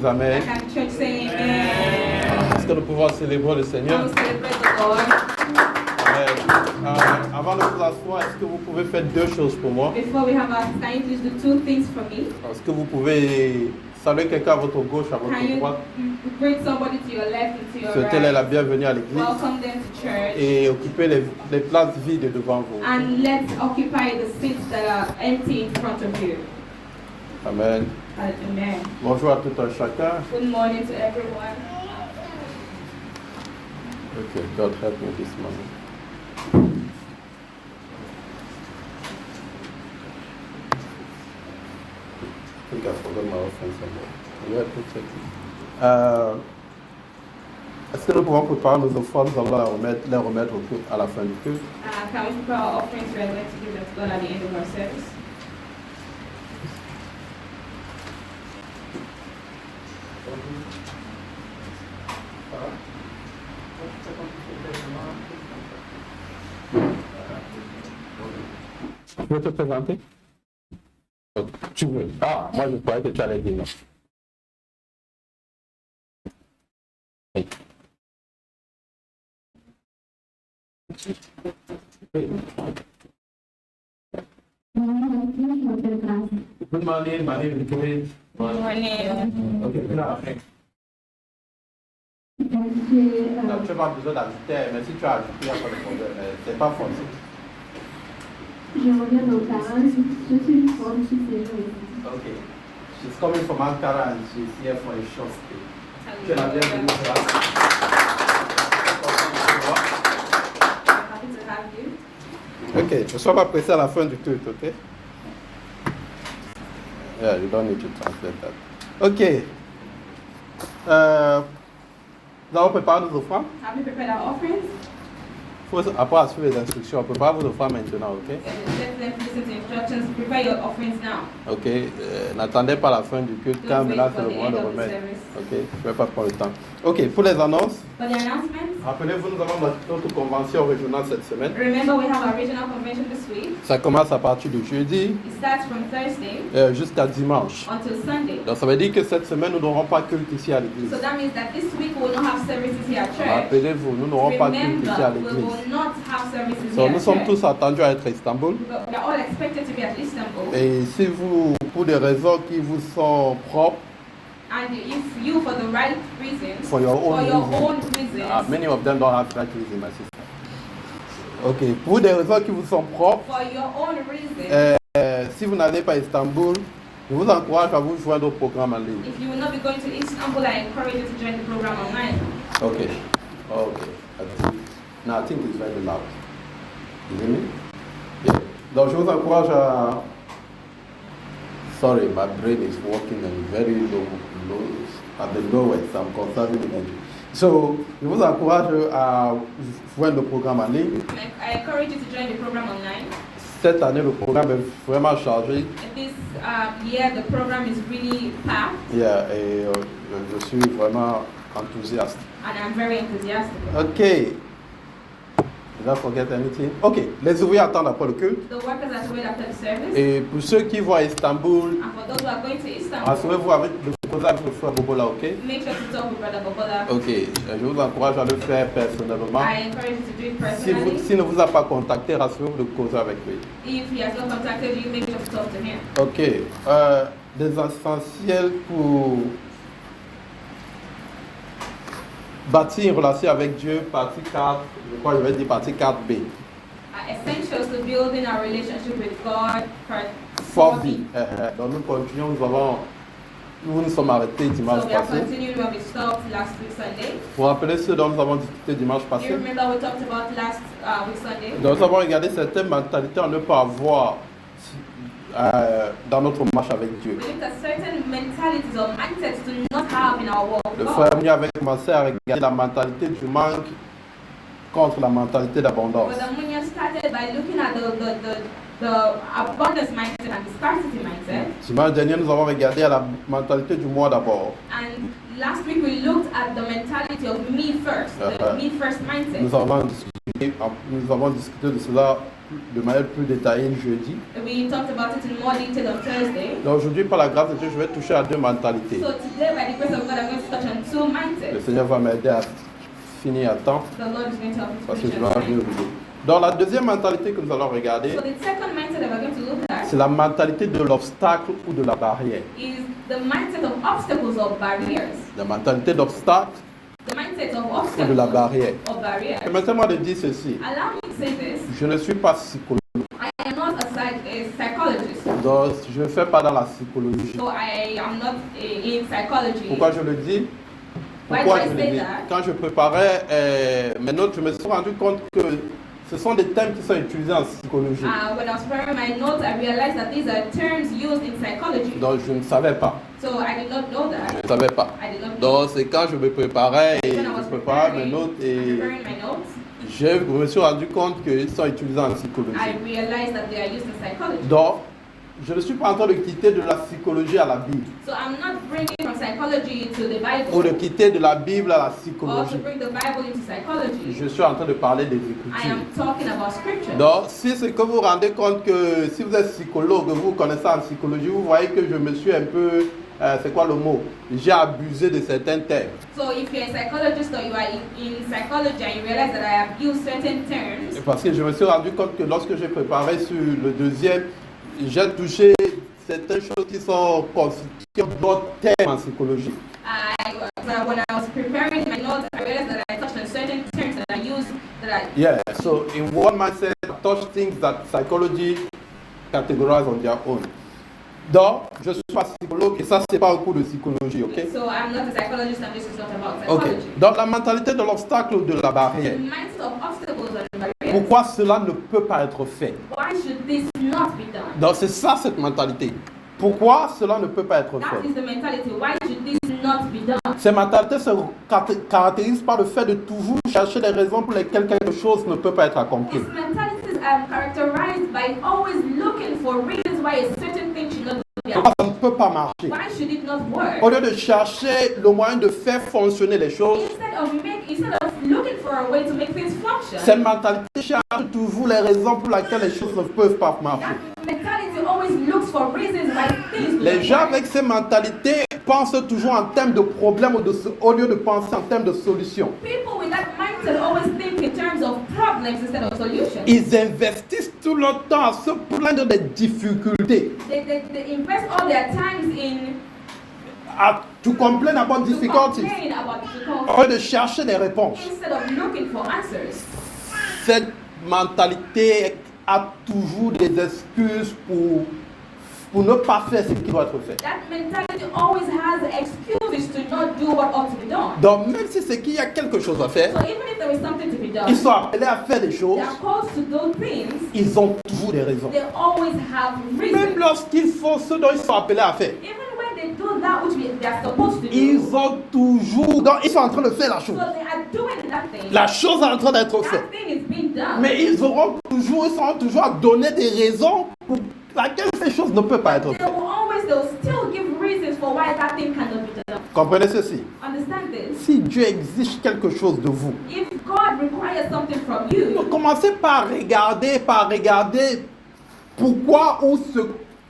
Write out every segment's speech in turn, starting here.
Amen. Can the church say amen? Est-ce que nous pouvons célébrer le Seigneur? Can we celebrate the Lord? Avant de vous asseoir, est-ce que vous pouvez faire deux choses pour moi? Before we have our, can you please do two things for me? Est-ce que vous pouvez saluer quelqu'un à votre gauche, à Can votre you droite? greet somebody to your left and to your Souhaitez-les la right? bienvenue à l'église Welcome them to church. et occupez les places vides devant vous. And let's occupy the seats that are empty in front of you. Amen. Amen. Bonjour à tout un chacun. Good morning to everyone. Okay, God help me this morning. I think I forgot my offense somewhere. You have to check it. Est-ce que nous pouvons préparer nos offrandes? Nous allons les remettre au culte à la fin du culte. Can we prepare our offerings? We are going to give them to God at the end of our service. Tu veux te présenter? Tu veux? Ah, moi je croyais que tu allais dire non. Oui. Good morning, my name is Grace. Good morning. Okay, tu n'as pas besoin d'ajouter, mais si tu as ajouté, il n'y a pas de problème. C'est pas forcé. Je reviens d'Ankara, je suis from Chicago. Okay. She's coming from Ankara and she's here for a short stay. Tu es la bienvenue. Happy to have you. Ok, ne sois pas pressé à la fin du culte, ok? Yeah, you don't need to translate that. Ok. Nous allons préparer nos offrandes. Have you prepared our offerings? Après, suivre les instructions. Préparez vos offrandes maintenant, ok? Let's listen to instructions. Prepare your offerings now. Ok. N'attendez pas la fin du culte, car maintenant c'est le moment de remettre. Ok, je ne vais pas prendre le temps. Ok, pour les annonces, For the announcements, rappelez-vous, nous avons notre convention régionale cette semaine. remember we have our regional convention this week. Ça commence à partir de jeudi It starts from Thursday jusqu'à dimanche. until Sunday. Donc ça veut dire que cette semaine, nous n'aurons pas culte ici à l'église. So that means that this week we will not have services here at church. Rappelez-vous, nous n'aurons pas culte ici à Remember, we l'église. will not have services So, here nous at sommes church. tous attendus à être à Istanbul. We are all expected to be at Istanbul. Et si vous, pour des raisons qui vous sont propres, And if you, for the right reasons, For your own reasons, many of them don't have that reason, my sister. Ok, pour des raisons qui vous sont propres, for your own reasons, si vous n'allez pas à Istanbul, je vous encourage à vous joindre au programme en ligne. if you will not be going to Istanbul, I encourage you to join the program online. Ok, ok. Now I think it's very loud. You hear me? Yeah. Donc je vous encourage à... Sorry, my brain is working and very low, at the lowest. I'm conserving energy. So, je vous encourage à joindre le programme en ligne. I encourage you to join the program online. Cette année, le programme est vraiment chargé. And this year, the program is really packed, Yeah, et je suis vraiment enthousiaste. and I'm very enthusiastic. Ok. Did I forget anything? Ok, les ouvriers attendent après le culte. The workers are to wait after the service. Et pour ceux qui vont à Istanbul, And for those who are going to Istanbul, rassurez-vous avec le frère Bobola, ok? make sure to talk with Brother Bobola. Ok, je vous encourage à le faire personnellement. I encourage you to do it S'il personally. ne vous a pas contacté, rassurez-vous de causer avec lui. If he has not contacted you, make sure to talk to him. Ok, des essentiels pour bâtir une relation avec Dieu, partie 4, je crois que je vais dire partie 4B. Essentials to building our relationship with God, part 4B. Donc nous continuons, nous nous sommes arrêtés dimanche So we are passé. continuing where we stopped last week Sunday. Vous vous rappelez ce dont nous avons discuté dimanche You passé? remember we talked about last week Sunday? Donc nous avons regardé certaines mentalités à ne pas avoir dans notre marche avec Dieu. We looked at certain mentalities or mindsets to not have in our walk Le with frère God. Muni avait commencé à regarder la mentalité du manque contre la mentalité d'abondance. Brother Munya started by looking at the abundance mindset and the scarcity mindset. Dimanche dernier, nous avons regardé à la mentalité du moi d'abord. And last week we looked at the mentality of me first, the me first mindset. Nous avons discuté de cela de manière plus détaillée jeudi. We talked about it in more detail on Thursday. Donc aujourd'hui, par la grâce de Dieu, je vais toucher à deux mentalités. So today, by the grace of God, I'm going to touch on two Le mindsets. Seigneur va m'aider à finir à temps The Lord is going to help me to parce que finish je vais on arriver au time. bout. Dans la deuxième mentalité que nous allons regarder, So the second mindset that we're going to look at c'est la mentalité de l'obstacle ou de la barrière. is the mindset of obstacles or barriers. La mentalité d'obstacle The mindset of ou de la obstacles barrière. or barriers. Permettez-moi de dire ceci. Allow me to say this. Je ne suis pas psychologue, I am not a psychologist. donc je ne fais pas dans la psychologie. So I am not in psychology. Pourquoi je le dis? Why Pourquoi do I je le say dis? that? Quand je préparais mes notes, je me suis rendu compte que ce sont des thèmes qui sont utilisés en psychologie. When I was preparing my notes, I realized that these are terms used in psychology. Donc je ne savais pas. So I did not know Je that. ne savais pas. I did not know. Donc c'est quand je me préparais et When I was je préparais mes notes et preparing my notes, je me suis rendu compte qu'ils sont utilisés en psychologie. I realized that they are used in psychology. Donc je ne suis pas en train de quitter de la psychologie à la Bible So I'm not bringing from psychology to the ou de Bible quitter de la Bible à la or to psychologie. bring the Bible into psychology. Je suis en train de parler des I Écritures. am talking about scripture. Donc, si c'est que vous vous rendez compte que si vous êtes psychologue, vous connaissez en psychologie, vous voyez que je me suis un peu, c'est quoi le mot? J'ai abusé de certains termes. So if you're a psychologist or you are in psychology and you realize that I have used certain terms, Parce que je me suis rendu compte que lorsque j'ai préparé sur le deuxième, j'ai touché certaines choses qui sont constituées d'autres termes en psychologie. when I was preparing my notes, I realized that I touched on certain terms that I used that I Yeah, so in one mindset, I touch things that psychology categorize on their own. Donc, je ne suis pas psychologue et ça, c'est pas un cours de psychologie, ok? So I'm not a psychologist and this is not about Ok. psychology. Donc, la mentalité de l'obstacle ou de la The barrière. mindset of obstacles and barriers. Pourquoi cela ne peut pas être fait? Why should this not be done? Donc, c'est ça cette mentalité. Pourquoi cela ne peut pas être That fait? is the mentality. Why should this not be done? Cette mentalité se caractérise par le fait de toujours chercher des raisons pour lesquelles quelque chose ne peut pas être accompli. These mentalities are characterized by always looking for reasons why a certain thing should not be done. Pourquoi ça ne peut pas marcher? Why should it not work? Au lieu de chercher le moyen de faire fonctionner les choses, Instead of looking for a way to make things function, cette mentalité cherche toujours les raisons pour lesquelles les choses ne peuvent pas marcher. that mentality always looks for reasons why things Les don't gens work. avec ces mentalités pensent toujours en termes de problèmes au lieu de penser en termes de solutions. People with that mindset always think in terms of problems instead of solutions. Ils investissent tout leur temps à se plaindre des difficultés. They invest all their times in To complain about to difficulties. complain about difficulties Au lieu de chercher des réponses. instead of looking for answers. Cette mentalité a toujours des excuses pour ne pas faire ce qui doit être fait. That mentality always has excuses to not do what ought to be done. Donc même si c'est qu'il y a quelque chose à faire, So even if there is something to be done, ils sont appelés à faire des choses, they are called to do things. ils ont toujours des raisons. They always have Même reasons. lorsqu'ils font ce dont ils sont appelés à faire, Even when they do that which they are supposed to do, ils ont toujours, donc ils sont en train de faire la chose. so they are doing that thing. La chose est en train d'être faite. That thing is being done. Mais ils seront toujours à donner des raisons pour laquelle ces choses ne peuvent pas être faites. They'll still give reasons for why that thing cannot be done. Comprenez ceci. Understand this? Si Dieu exige quelque chose de vous, If God requires something from you, commencez par regarder pourquoi ou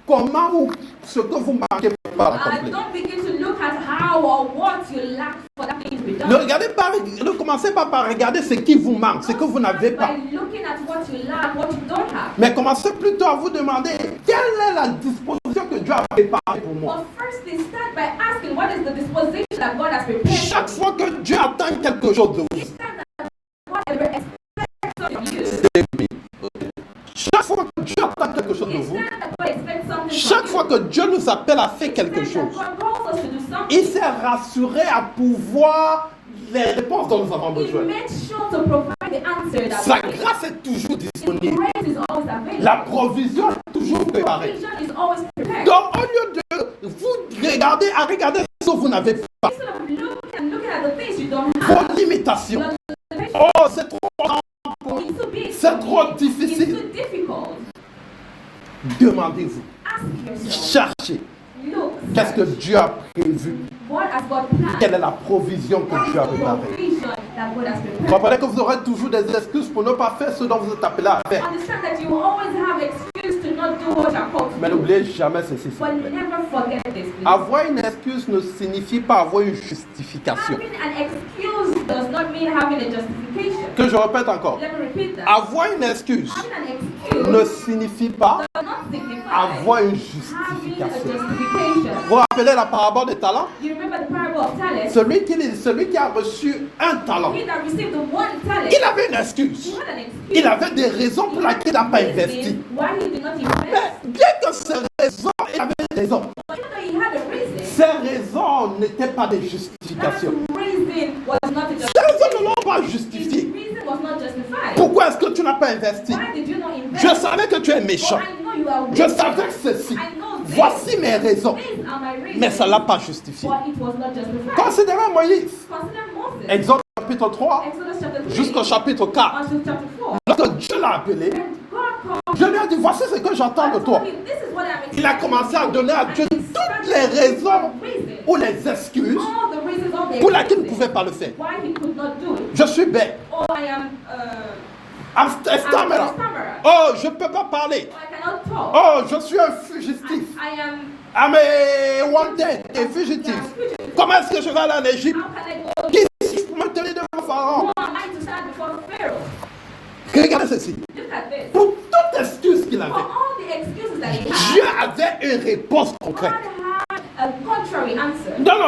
comment ou ce que vous manquez pour pas l'accomplir. don't begin to look at how or what you lack for that thing to be done. Ne commencez pas par regarder ce qui vous manque, ce que vous n'avez pas. By looking at what you lack, what you don't have. Mais commencez plutôt à vous demander quelle est la disposition que Dieu a préparée pour moi. But first, they start by asking what is the disposition that God has prepared Chaque for fois que Dieu attend quelque chose de vous, you. Whatever expects of you. chaque fois que Dieu attend quelque chose de It's vous, not that God expects something chaque from fois que Dieu nous appelle à faire quelque you. chose, God calls us to do something. il s'est rassuré à pouvoir les réponses dont nous avons He besoin. makes sure to provide the answer that Sa we need. grâce est toujours His disponible. grace is always available. La provision est toujours préparée. Provision is always prepared. Donc, au lieu de vous regarder ce que vous n'avez pas, Instead of looking at the things you don't have, vos limitations, your limitations, oh, c'est trop grand, it's too big. c'est trop It's difficile. too difficult. Demandez-vous, Ask yourself. cherchez, Look. qu'est-ce que Dieu a prévu? What has God planned? Quelle est la provision que What is Dieu a the préparée? provision that God has prepared. Comprenez que vous aurez toujours des excuses pour ne pas faire ce dont vous êtes appelé à faire. Understand that you will always have excuse to not do what you're called to Mais do. n'oubliez jamais ceci. s'il vous But plaît. never forget this, please. Avoir une excuse ne signifie pas avoir une justification. Having an excuse does not mean having a justification. Que je répète encore. Let me repeat that. Avoir une excuse Having an excuse ne signifie pas does not signify avoir une having a justification. justification. Vous vous rappelez la parabole des talents? You remember the parable of talents? Celui qui a reçu un talent, He that received the one talent, il avait une he excuse. had an excuse. Il avait des raisons pour lesquelles il n'a pas Reason investi. why he did not Mais invest. bien que ces raisons, il avait des raisons. But even though he had a reason, Ces raisons n'étaient pas des that justifications. reason was not a Ces justification. raisons ne l'ont pas His justifié. reason was not justified. Pourquoi est-ce que tu n'as pas investi? Why did you not invest? Je savais que tu es Oh, méchant. I know you are Je wicked. savais que ceci. I know this. Voici mes raisons. These are my reasons. Mais ça ne l'a pas justifié. But it was not justified. Considérez Moïse. Consider Moses. Exode chapitre 3 Exodus chapter 3 jusqu'au chapitre 4. until chapter 4. Lorsque Dieu l'a appelé, And God called je lui ai dit, voici ce que j'attends de and toi. told him, this is what I'm Il a expecting. commencé à donner à Dieu And he toutes started les raisons with reasons. ou les excuses All the reasons, all the pour lesquelles il ne excuses pouvait pas le faire. why he could not do it. Je suis bête. Oh, I am I'm I'm a stammerer. stammerer. Oh, je ne peux pas parler. Oh, I cannot talk. Oh, je suis un fugitif. I am I'm a wanted, un fugitif. Comment est-ce que je vais aller en Égypte? how can I go? Qui suis-je pour me tenir devant Pharaon? Who am I to stand before Pharaoh? Regardez ceci. Look at this. Pour toute excuse qu'il For avait, all the excuses that he Dieu had, avait une réponse concrète. God had a contrary answer. Non,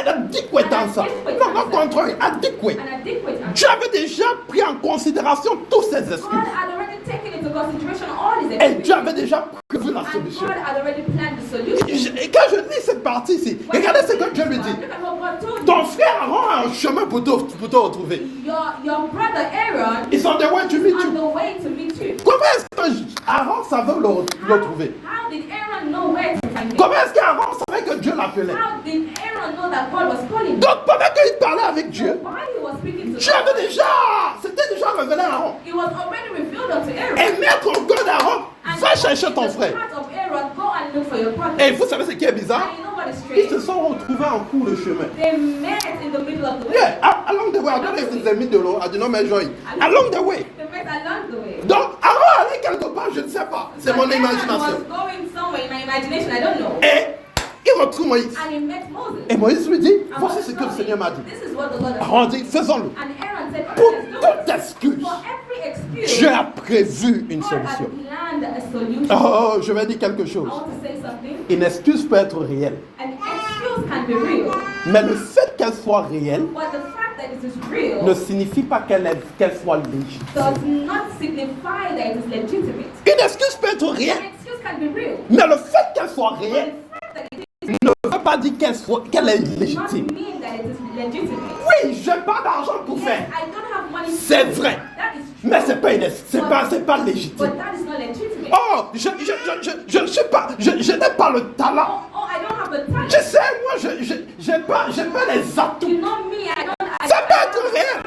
adequate answer. Non, contraire, adequate. An adequate answer. Dieu avait déjà pris en considération toutes ces God excuses. had already taken into consideration all his Et excuses. Dieu avait déjà prévu la And solution. God had already planned the solution. Et quand je lis cette partie ici, regardez ce que Dieu lui dit. Look at what God told you. Ton frère Aaron a un chemin pour te retrouver. Your brother Aaron Ils sont des ouais, tu is meet on you. the way to meet you. Comment est-ce que Aaron savait le retrouver? How did Aaron know where to find him? Comment est-ce qu'Aaron savait que Dieu l'appelait? How did Aaron know that God was calling him? Donc pendant qu'il parlait avec Dieu, While he was speaking to Dieu God, avait déjà, c'était déjà révélé à Aaron. it was already revealed unto Aaron. Et mettre au cœur d'Aaron, And va chercher ton the frère. heart of Aaron, go and look for your brother. Et vous savez ce qui est bizarre? And you know what is Ils se strange? sont retrouvés en cours de chemin. They met in the middle of the way. Yeah, along the way, I don't know if it's a middle, I do not measure it. Along the way. They met along the way. Donc, Aaron allait quelque part, je ne sais pas. C'est But mon Aaron imagination. was going somewhere in my imagination, I don't know. Et il retrouve Moïse. And he met Moses. Et Moïse lui dit, And voici Moses ce que le told Seigneur him, m'a dit. this is what the Lord has Aaron said. dit, faisons-le. And Aaron said, Pour okay, let's do it. toute excuse, For every excuse, Dieu a prévu une God solution. had planned a solution. Oh, je vais dire quelque chose. I want to say something. Une excuse peut être réelle. An excuse can be real, Mais le fait qu'elle soit réelle but the fact that it is real ne signifie pas qu'elle soit légitime. does not signify that it is legitimate. Une excuse peut être réelle, An excuse can be real, mais le fait qu'elle soit but réelle the fact that it ne veut pas dire qu'elle est does not légitime. mean that it is legitimate. Oui, j'ai pas d'argent pour Yes, faire. I don't have money to C'est do it. vrai. That is true. Mais c'est pas légitime. But that is not legitimate. Oh, je ne suis pas, je n'ai pas le talent. Oh, I don't have the talent. Je sais, moi, j'ai pas les atouts. You know me, I don't. Ça peut être réel.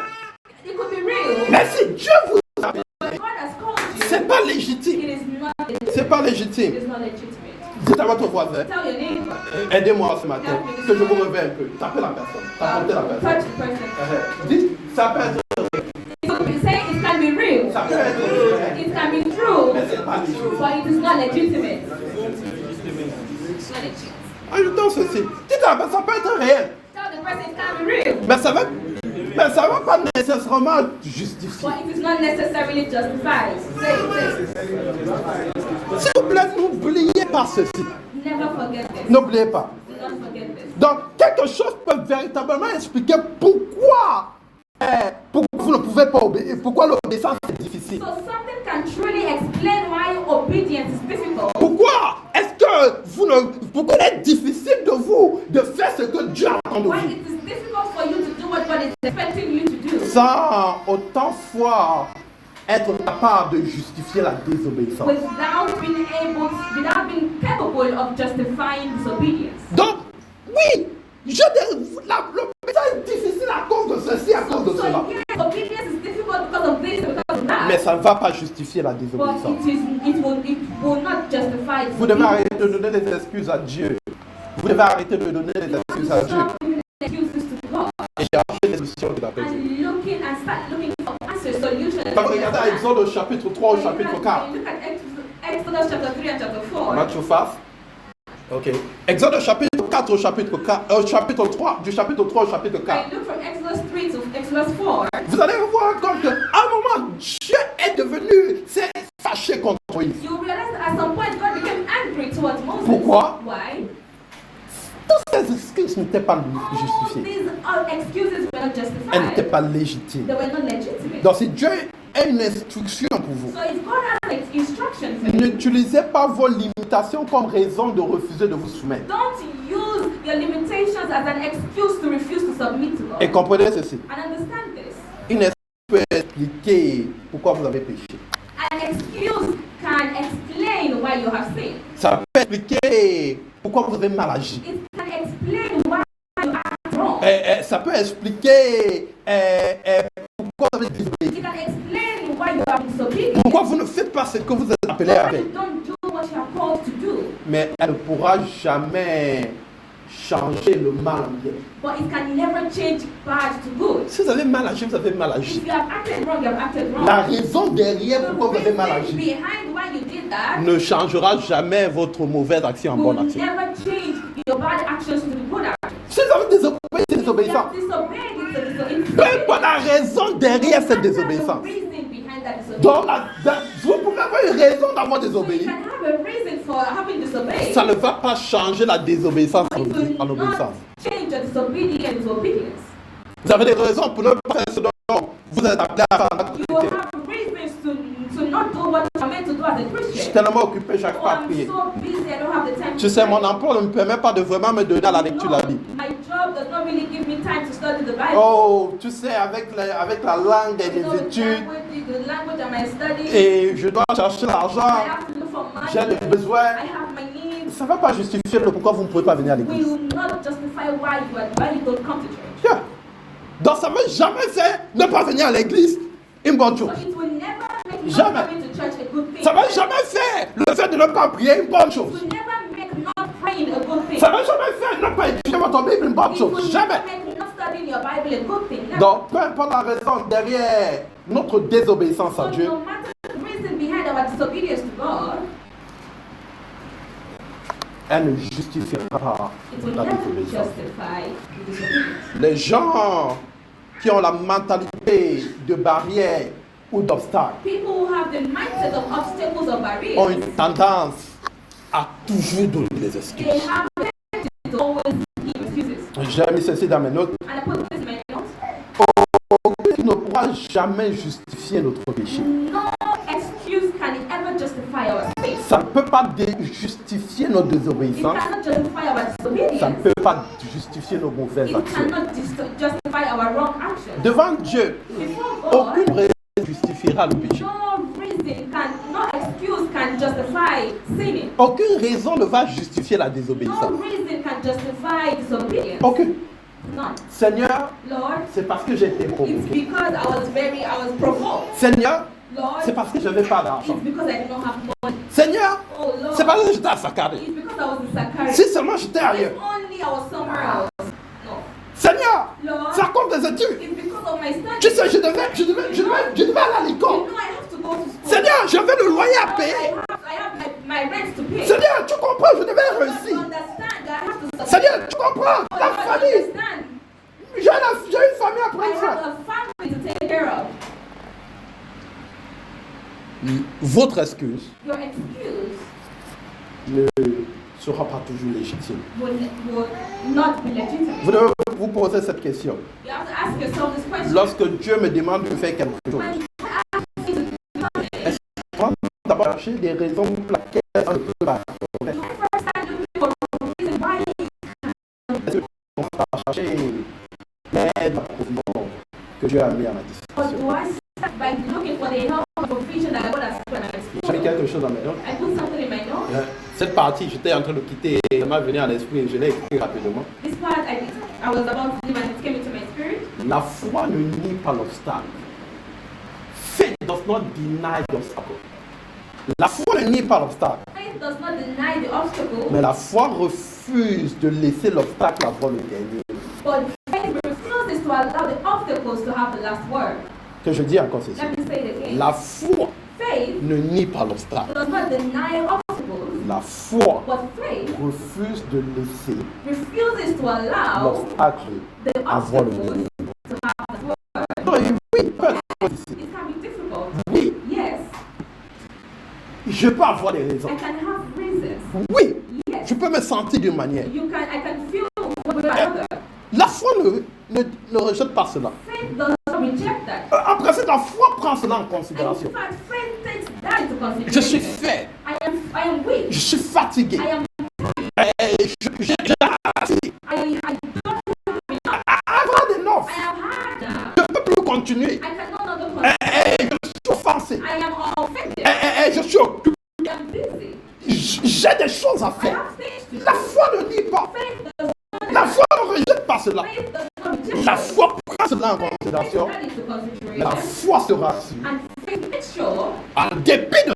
It could be real. Mais si Dieu vous a But God has called you. c'est pas légitime. It is not legitimate. C'est pas It légitime. is not legitimate. Dites à votre voisin, Tell your neighbor. aidez-moi ce matin, que je vous réveille un peu. Tapez la personne. Tapez la personne. Touch the person. Dites, ça peut être, It could be saying it can be real. ça peut être vrai, It can be true. mais c'est pas légitime. But it is not legitimate. It's not legitimate. Ajoutons ceci. Dites à la personne, ça peut être réel, Tell the person it can be real. mais ça va pas nécessairement justifier. But it is not necessarily justified. Say it. S'il vous plaît, n'oubliez pas ceci. Never forget this. N'oubliez pas. Do not forget this. Donc, quelque chose peut véritablement expliquer pourquoi vous ne pouvez pas obéir, pourquoi l'obéissance est difficile. So something can truly explain why obedience is difficult. Pourquoi est-ce que pourquoi il est difficile de vous de faire ce que Dieu attend de Why vous? it is difficult for you to do what God is expecting you to do. Sans autant fois être capable de justifier la désobéissance. Without being capable of justifying disobedience. Donc, oui, l'obéissance est difficile à cause de ceci, à cause de So cela. yes, obedience is difficult because of this, because of that. Mais ça ne va pas justifier la But désobéissance. it will not justify Vous devez disobedience. arrêter de donner des excuses à Dieu. Vous devez arrêter de donner des excuses à Dieu. Stop giving excuses to God. Et chercher les solutions qu'il appelle. and start looking for answers, solutions. Regardez à Exode au chapitre 3 au chapitre 4. Look at Exodus chapter 3 and chapter 4. Not too fast. Ok. Exode au chapitre 4 au chapitre 4, chapitre 3, du chapitre 3 au chapitre 4. I look from Exodus 3 to Exodus 4. Vous allez voir encore qu'à un moment, Dieu est devenu fâché contre Moïse. You realize that at some point God became angry towards Moses. Pourquoi? Why? Toutes ces excuses n'étaient pas All justifiées. these excuses were not Elles n'étaient justified. pas légitimes. They were not legitimate. Donc si Dieu a une instruction pour vous, So if God has like instructions for you, n'utilisez pas vos limitations comme raison de refuser de vous soumettre. don't use your limitations as an excuse to refuse to submit to God. Et comprenez ceci. And understand this. Une excuse peut expliquer pourquoi vous avez péché. An excuse can explain why you have sinned. Ça peut expliquer pourquoi vous avez mal agi. It can explain why you act wrong. Ça peut expliquer pourquoi vous avez désobéi. It can explain why you are disobedient. Pourquoi vous ne faites pas ce que vous êtes appelé à Why faire. you don't do what you are called to do. Mais elle ne pourra jamais changer le mal en bien. But it can never change bad to good. Si vous avez mal agi, vous avez mal agi. If you have acted wrong, you have acted wrong. La raison derrière The pourquoi vous avez mal reason agi behind why you did that ne changera jamais votre mauvaise action en will bonne action. never change your bad actions to the good actions. Si vous avez désobéi, c'est If you désobéissance. have disobeyed, it's Peu importe la raison derrière cette désobéissance. Donc, vous pouvez avoir une raison d'avoir So you désobéi. can have a reason for having disobeyed. Ça ne va pas changer la désobéissance But it will en not obéissance. change your disobedience to obedience. Vous avez des raisons pour ne pas faire ce dont vous êtes appelé à faire en tant que You chrétien. have reasons to not do what you are meant to do as a Je suis Christian. tellement occupé chaque Oh, fois à I'm prier. so busy, I don't have the time Tu to sais, pray. mon emploi ne me permet pas de vraiment me donner à la lecture de la Bible. My job does not really give me time to study the Bible. Oh, tu sais, avec la langue et You know, les with études, the language and my studies, et je dois chercher I l'argent, have to look for money. j'ai des besoins. I have my needs. Ça ne va pas justifier le pourquoi vous ne pouvez pas venir à l'église. Will not justify why you don't come to church. Yeah. Donc ça ne veut jamais faire ne pas venir à l'église une bonne chose. So it will never make not Jamais. coming to church a good thing. Ça ne va jamais faire le fait de ne pas prier une bonne It chose. will never make not praying a good thing. Ça ne va jamais faire ne pas étudier votre Bible une bonne It will chose. never Jamais. make not studying your Bible a good thing. Never. Donc peu importe la raison derrière notre désobéissance à So Dieu, no matter the reason behind our disobedience to God, elle ne justifiera pas it will la never désobéissance. justify the disobedience. Les gens qui ont la mentalité de barrière ou d'obstacle People who have the mindset of obstacles or ont barriers, une tendance à toujours donner des they excuses. have a tendency to always give excuses. J'ai mis ceci dans mes notes. And I put this in my notes. Aucun ne pourra jamais justifier notre péché. No excuse can ever justify our sin. Ça ne peut pas justifier notre It désobéissance. cannot justify our Ça ne disobedience. peut pas justifier nos mauvaises It actions. cannot justify our wrong actions. Devant Dieu, Before God, aucune raison ne justifiera le péché. no excuse can justify sinning. Aucune raison ne va justifier la No désobéissance. reason can justify disobedience. Aucune. None. Seigneur, Lord, c'est parce que j'ai été it's provoqué. because I was provoked. Seigneur, Lord, c'est parce que je n'avais pas d'argent. it's because I did not have money. Seigneur, Oh Lord, c'est parce que j'étais à Sakari. it's because I was in Sakari. Si seulement j'étais If ailleurs. only I was somewhere else. No. Seigneur, Lord, c'est à cause des études. it's because of my studies. Tu sais, je devais aller à You l'école. know I have to go to school. Seigneur, j'avais le loyer à I payer. have my rent to pay. Seigneur, tu comprends, je devais You réussir. understand that I have to submit. Seigneur, tu comprends, Oh, la you famille. understand. J'ai une famille à I prendre soin. have a family to take care of. Votre excuse Your excuse ne sera pas toujours légitime. will not be legitimate. Vous devez vous poser cette question. You have to ask yourself this question. Lorsque Dieu me demande de faire quelque chose, When you ask me to do something, je dois d'abord chercher des raisons pour lesquelles on ne peut pas faire. you first start looking for a reason why Est-ce qu'on va chercher l'aide, la provision que Dieu a mis à ma or disposition? do I start by looking for the help and provision that God has put at my J'ai mis disposal? quelque chose dans mes notes. I put something in my notes. Cette partie, j'étais en train de quitter, elle m'a venu à l'esprit et je l'ai écrit rapidement. This part I was about to do and it came into my spirit. La foi ne nie pas l'obstacle. Faith does not deny the obstacle. La foi ne nie pas l'obstacle, Faith does not deny the obstacle, mais la foi refuse de laisser l'obstacle avoir le dernier. but faith refuses to allow the obstacles to have the last word. Que je dis encore ceci. Let me say it again. La foi Faith ne nie pas l'obstacle. does not deny obstacles, La foi but faith refuse de laisser refuses to allow l'obstacle the avoir le obstacles mérite. to have the word. Oui, peut être difficile. It can be difficult. Oui, Yes, je peux avoir des raisons. I can have reasons. Oui, Yes, je peux me sentir d'une manière. I can feel one way or another. La foi ne rejette pas cela. Faith does not reject that. En principe, la foi prend cela en And considération. in fact, faith takes that into consideration. Je suis faible, I am weak. je suis fatigué. I am. J'ai assez. I don't. I've had enough. I have had that. Je ne peux plus continuer. I can no longer continue. Je suis offensé. I am offended. Je suis occupé. I am busy. J'ai des choses à I faire. have things to do. La foi ne nie pas. Faith does not. La foi ne rejette pas cela. Faith does not reject La it. foi prend cela en Faith considération. takes that into consideration. La foi sera sûre. And faith makes sure En dépit de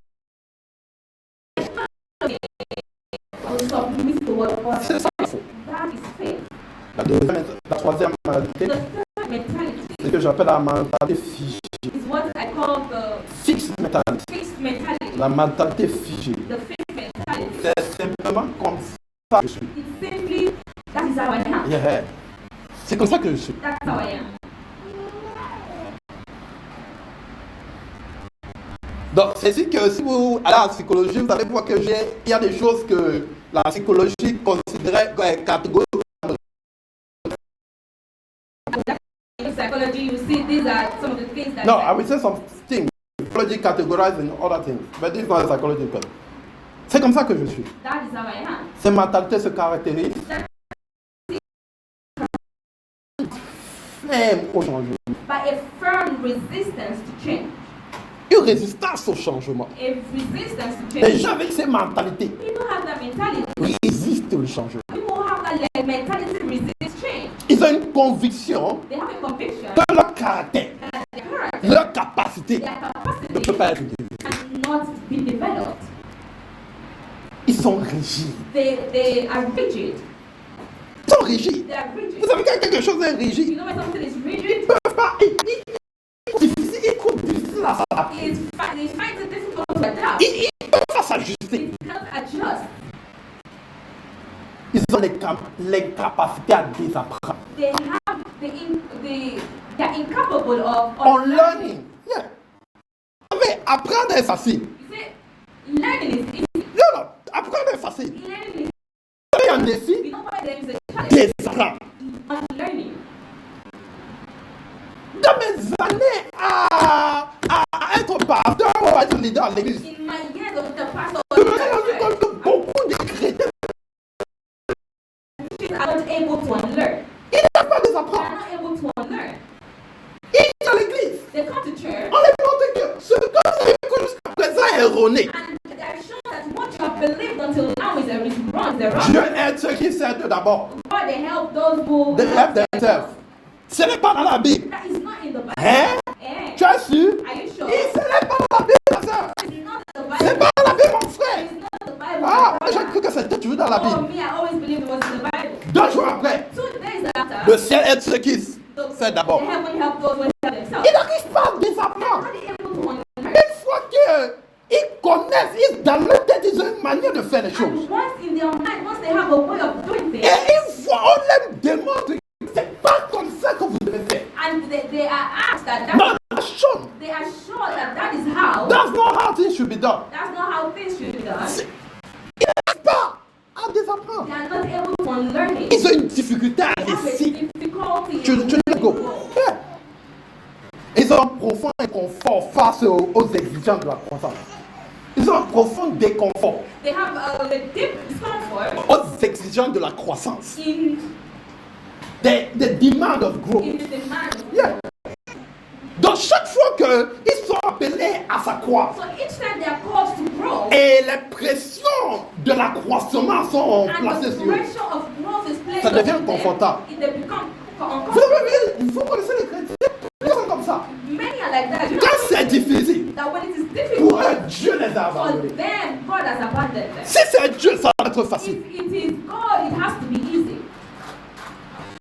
I will submit to what God c'est says. ça la foi. That is faith. La troisième mentalité, The third mentality c'est ce que j'appelle la mentalité figée. is what I call the Fixe mentalité. fixed mentality. La mentalité figée. The fixed mentality. C'est simplement comme ça que je suis. It's simply that is how I am. Yeah. C'est comme ça que je suis. That's how I am. Donc, c'est ici que si vous allez à la psychologie, vous allez voir qu'il y a des choses que la psychologie considérait catégoriques. In psychology, you see these are some of the things that. No, I will say some things. Psychology categorized in other things, but this is not psychological. C'est comme ça que je suis. That is how I am. Ces mentalités se caractérisent ferme au changement. By a firm resistance to change. Une résistance au changement. A resistance to Les change. gens avec ces mentalités People have that mentality. résistent au changement. People have that mentality to resist change. Ils ont une conviction They have a conviction que leur caractère, that their character, leur capacité their ne peut capacity pas être développée. cannot be developed. Ils sont rigides. They are rigid. Ils sont rigides. They are rigid. Vous savez quand quelque chose est You rigide, know when something is ils rigid, ne peuvent pas. Ils trouvent difficile à s'adapter. they find it difficult to adapt. Ils ne peuvent pas s'ajuster. They cannot adjust. Ils ont les capacités à désapprendre. They have they're incapable of En learning. Yeah. Vous savez, apprendre est facile. You see, learning is easy. Non, non, apprendre est facile. Learning is Vous avez un défi, you know why there is a challenge désapprendre. on learning. Dans mes années à être pasteur ou à être leader à l'église, In my years of the pastor, je me suis rendu compte que beaucoup de chrétiens are not able to unlearn. ils n'ont pas They désapprendre. are not able to unlearn. Ils viennent à l'église. They come to church On les montre que ce que vous avez cru jusqu'à présent est erroné. and they are shown that what you have believed until now is wrong. They're wrong. Dieu aide ceux qui s'aident d'abord. God, they help those who They help themselves. Ce n'est pas dans la Bible. That is not in the Bible. Hein? Eh? Tu es sûr? Are you sure? Ce n'est pas dans la Bible, ma soeur. It's not in the Ce n'est Bible. pas dans la Bible, mon frère. It's not in the Bible. Ah, my j'ai brother. cru que c'était toujours dans la Oh, Bible. me, I always believed it was in the Bible. 2 jours après, 2 days after, le ciel aide ceux qui s'aident d'abord. the heaven help those who help themselves. Ils n'arrivent pas à désapprendre. Are they able to unlearn? Une fois qu'ils connaissent, dans leur tête, ils ont une manière de faire les choses. And once in their mind, once they have a way of doing Et things, une fois, on leur demande que c'est pas comme ça que vous devez faire. and they are asked that, Non, la chose, they are sure that that is how, that's not how things should be done. that's not how things should be done. Ils n'arrivent pas à désapprendre. They are not able to unlearn it. Ils ont une difficulté à They have a laisser. difficulty Tu in le go. letting go. Yeah. Ils ont un profond inconfort face aux exigences de la croissance. Ils ont un profond déconfort They have a deep discomfort aux exigences de la croissance. in The demand of growth. the demand. Yeah. Donc chaque fois qu'ils sont appelés à s'accroître So each time they are called to grow, et les pressions de l'accroissement sont and placées the sur eux, pressure of growth is placed ça devient on them, confortable. they become Vous uncomfortable. savez, vous connaissez les chrétiens, ils sont comme ça. Many are like that. You Quand know c'est difficile, that when it is pour difficult, eux, Dieu les a for abandonnés. them, God has abandoned them. Si c'est Dieu, ça va être facile. If it is God, it has to be easy.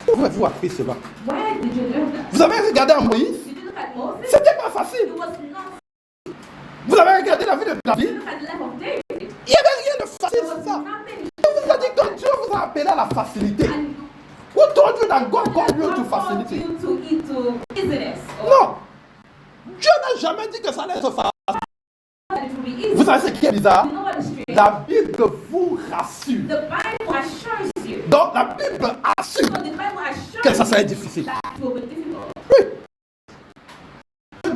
Vous vous avez-vous appris cela? Where did you learn that? Vous avez regardé à Moïse? Did you look at Moses? C'était pas facile. It was not. Vous avez regardé la vie de Did David? you look at the life of David? Il n'y avait rien de facile, There c'est was ça. nothing. Je vous ai dit que Dieu vous a appelé à la facilité. And Who told you that God called you to God called facility? you to easiness. Non. Dieu n'a jamais dit que ça allait être facile. That it will be easy. Vous savez ce qui est bizarre? You know what is strange? La Bible vous rassure. The Bible assures you. Donc la Bible assure So the Bible assures que ça you serait difficile. that it will be difficult. Oui.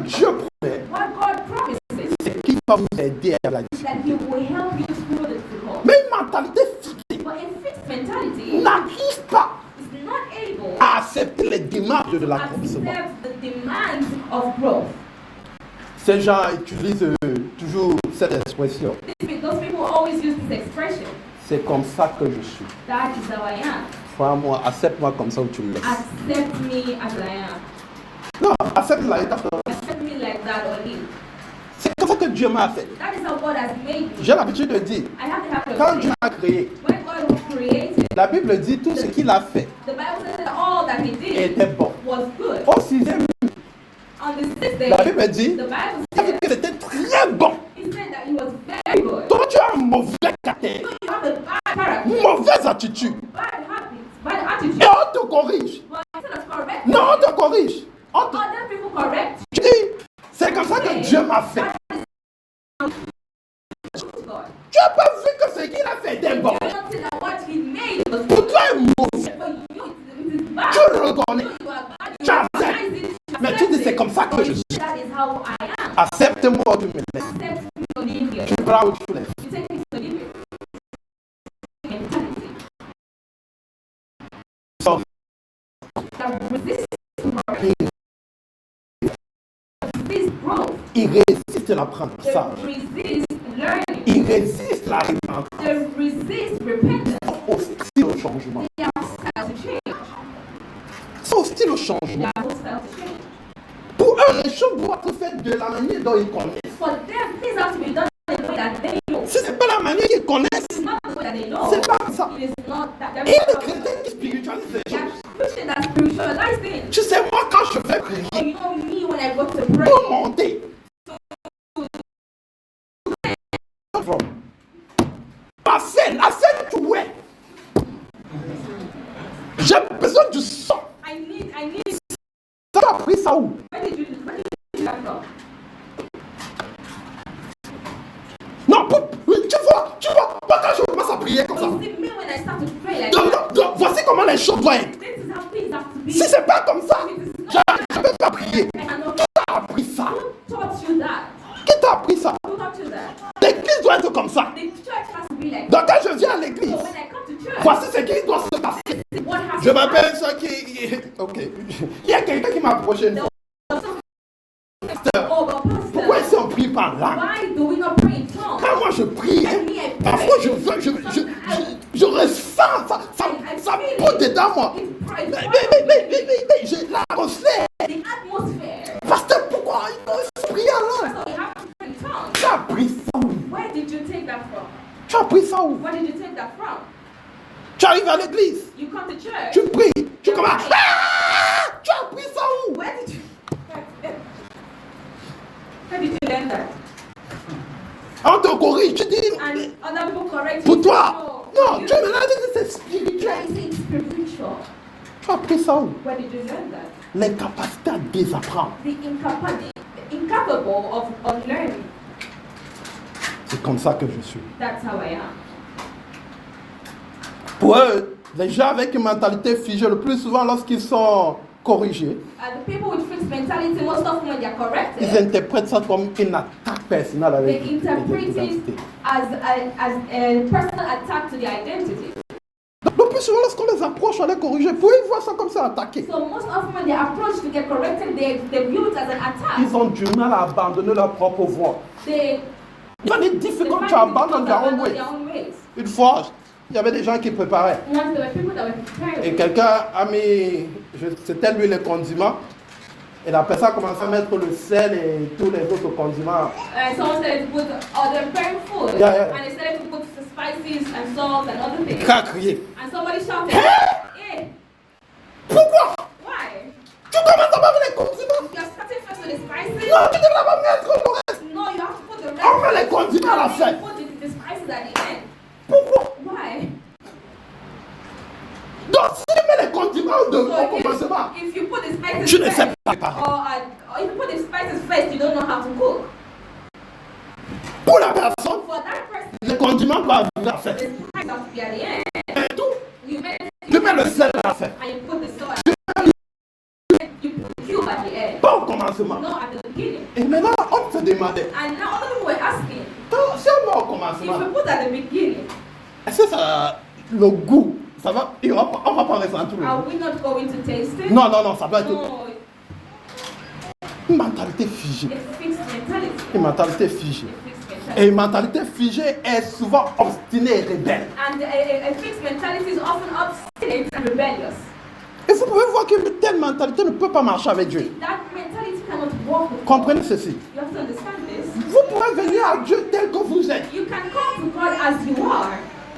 Dieu promet What God promises c'est qu'il va vous aider à la that difficulté. He will help you through the difficult. Mais une mentalité fixée But a fixed mentality n'arrive pas is not able à accepter les démarches de to l'accomplissement. accept the demands of growth. Ces gens utilisent toujours cette expression. Those people always use this expression. C'est comme ça que je suis. That is how I am. Crois-moi, accepte-moi comme ça où tu me laisses. Accept me as I am. Non, accepte-la état. Accept me like that or leave. C'est comme ça que Dieu m'a fait. That is how God has made me. J'ai l'habitude de dire, I have the habit quand of Dieu saying, m'a créé, when God created, la Bible dit tout ce qu'il a fait the Bible says that all that He did était bon. was good. Au sixième, On the sixth day, la Bible dit the Bible que says c'était très bon. He said that He was very good. Toi, tu as un mauvais caractère, You have a bad character, mauvaise attitude. bad habits, bad attitude. Et on te corrige. But instead of correcting, Non, on te corrige. On te... other people correct Tu dis, c'est comme ça que Dieu m'a fait. God. Tu n'as pas vu que ce qu'il a fait était bon. You don't see that what He made was Pour good. toi, est mauvais. For you, it is bad. Tu le reconnais. You are bad. Tu You acceptes. recognize it. You Mais tu accept dis, c'est it. comme ça que je suis. That is how I am. Accepte-moi ou tu me laisses. Accept me or leave here. Tu prends ou tu me laisses. You take me or leave here. Mentality. Sauf That resists growth. il résiste l'apprentissage. They resist learning. Il résiste la repentance. They resist repentance. Hostile au changement. They are hostile to change. C'est hostile au They changement. are hostile to change. Pour eux, les choses doivent être faites de la manière dont ils connaissent. For them, things have to be done in the way that they know. Si ce n'est pas la manière qu'ils connaissent, It's not the way that they know. c'est pas ça. It is not that. Et il y a des chrétiens qui spiritualisent les They are choses. Christians that spiritualize things. Tu sais, moi, quand je vais prier, So you know me when I go to pray. pour monter, la scène, tu es. J'ai besoin du sang. I need. Ça t'a pris ça où? Where did you get that from? Non, tu vois, pas quand je commence à prier comme ça. You see, me when I start to pray like Donc, that. donc, voici comment les choses doivent être. This is how things have to be. Si c'est pas comme ça, je ne peux pas prier. I cannot. Qui t'a appris ça? Who taught you that? Qui t'a appris ça? Who taught you that? L'église doit être comme ça. The church has to be like Donc quand je viens à l'église, So when I come to church, voici ce qui doit se passer. what has Je to m'appelle ça qui... Ok. Il y a quelqu'un qui m'a approché une fois. Oh, but Pourquoi pastor, ici on prie par là? why do we not pray in tongues? Quand moi je prie, hein, parfois je ressens ça pousse dedans moi. Mais j'ai l'atmosphère. The atmosphere. Pasteur, pourquoi il faut prier là? So you have to pray in tongues. Tu as appris ça où? Where did you take that from? Tu as appris ça où? Where did you take that from? Tu arrives à l'église, You come to church. tu pries, tu commences. Ah! Tu as appris ça où? Where did you? Where did you learn that? On te corrige, tu dis. And other people correct Pour you. toi. Non, you tu me l'as dit, c'est spirituel. try to say it's spiritual. Tu as appris ça où? Where did you learn that? L'incapacité à désapprendre. The incapable of learning. C'est comme ça que je suis. That's how I am. Pour eux, les gens avec une mentalité figée, le plus souvent lorsqu'ils sont corrigés, The people with fixed mentality, most often when they are ils corrected, interprètent ça comme une attaque personnelle they avec interpret it l'identité. as a personal attack to the identity. Le plus souvent lorsqu'on les approche, on les corrige, pour eux, ils voient ça comme ça attaqué. So most often when they approach to get corrected, they view it as an attack. Ils ont du mal à abandonner leur propre voie. They Ils ont des find difficultés it à difficult abandonner to their own abandon way. their own ways. Une fois, il y avait des gens qui préparaient. Once there were people that were preparing. Et quelqu'un a mis, c'était lui le condiment. Et la personne a commencé à mettre le sel et tous les autres condiments. Someone started to put other preparing food, Yeah. and they started to put the spices and salt and other things. Il a crié. And somebody shouted, "Hey!" Pourquoi? Why? Tu commences d'abord avec les condiments. You're starting first with the spices. Non, tu devrais pas mettre le reste. No, you have to put the rest. On met les condiments à la fin. You put the spices at the end. Pourquoi? Why? Donc, si tu mets les condiments au So commencement, if you put the spices tu ne first, sais pas préparer. or if you put the spices first, you don't know how to cook. Pour la personne, For that person, les condiments doivent arriver à la fin. the spices have to be at the end. Et tout. You make Tu mets le sel à la fin. and you put the salt. You put the cube at the end. Pas au commencement. Not at the beginning. Et maintenant, on te demandait, And now other people were asking, si on met au if commencement, you put at the beginning, est-ce que ça, le goût, ça va, et on va pas ressentir tout le are goût. we not going to taste it? Non, non, non, ça doit être No, une mentalité figée. it's fixed mentality. Une mentalité figée. It's fixed mentality. Et une mentalité figée est souvent obstinée et rebelle. And a fixed mentality is often obstinate and rebellious. Et vous pouvez voir que telle mentalité ne peut pas marcher avec Dieu. That mentality cannot walk with God. Comprenez ceci. You have to understand this. Vous pouvez venir à Dieu tel que vous êtes. You can come to God as you are.